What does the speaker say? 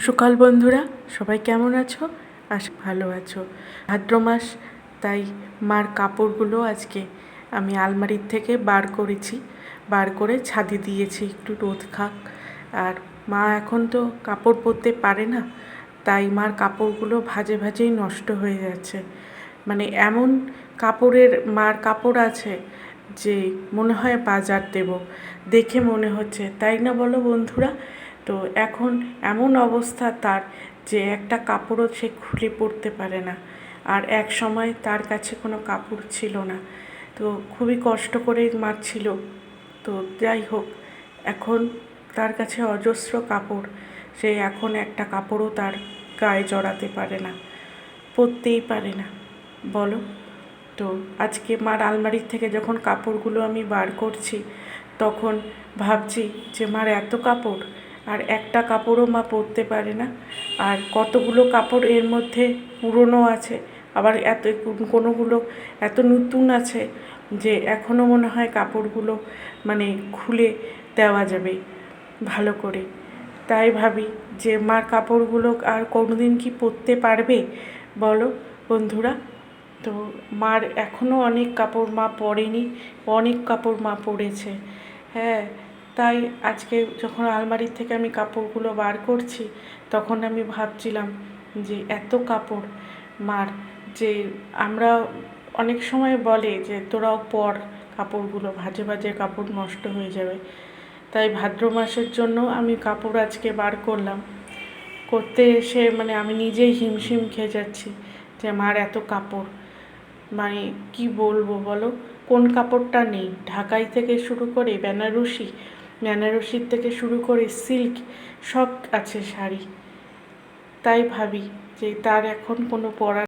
সকাল বন্ধুরা, সবাই কেমন আছো? আশা ভালো আছো। ভাদ্র মাস, তাই মার কাপড়গুলো আজকে আমি আলমারির থেকে বার করেছি, বার করে ছাদে দিয়েছি একটু রোদ খাক। আর মা এখন তো কাপড় পরতে পারে না, তাই মার কাপড়গুলো ভাজে ভাজেই নষ্ট হয়ে যাচ্ছে। মানে এমন মার কাপড় আছে যে মনে হয় বাজার দেব, দেখে মনে হচ্ছে, তাই না বলো বন্ধুরা? তো এখন এমন অবস্থা তার যে একটা কাপড়ও সে খুলে পরতে পারে না। আর এক সময় তার কাছে কোনো কাপড় ছিল না, তো খুবই কষ্ট করে মারছিল। তো যাই হোক, এখন তার কাছে অজস্র কাপড়, সে এখন একটা কাপড়ও তার গায়ে জড়াতে পারে না, পরতেই পারে না, বলো। তো আজকে মার আলমারির থেকে যখন কাপড়গুলো আমি বার করছি, তখন ভাবছি যে মার এত কাপড়, আর একটা কাপড়ও মা পরতে পারে না। আর কতগুলো কাপড় এর মধ্যে পুরনো আছে, আবার কোনোগুলো এত নতুন আছে যে এখনও মনে হয় কাপড়গুলো মানে খুলে দেওয়া যাবে ভালো করে। তাই ভাবি যে মার কাপড়গুলো আর কোনোদিন কি পরতে পারবে বলো বন্ধুরা? তো মার এখনও অনেক কাপড় মা পরেনি, অনেক কাপড় মা পরেছে। হ্যাঁ, তাই আজকে যখন আলমারির থেকে আমি কাপড়গুলো বার করছি, তখন আমি ভাবছিলাম যে এত কাপড় মার, যে আমরা অনেক সময় বলে যে তোরাও পর কাপড়গুলো, ভাজে ভাজে কাপড় নষ্ট হয়ে যাবে। তাই ভাদ্র মাসের জন্য আমি কাপড় আজকে বার করলাম। করতে এসে মানে আমি নিজেই হিমশিম খেয়ে যাচ্ছি যে মার এত কাপড়, মানে কি বলবো বলো, কোন কাপড়টা নেই? ঢাকাই থেকে শুরু করে বেনারসির থেকে শুরু করে সিল্ক, সব আছে শাড়ি। তাই ভাবি যে তার এখন কোনো পরার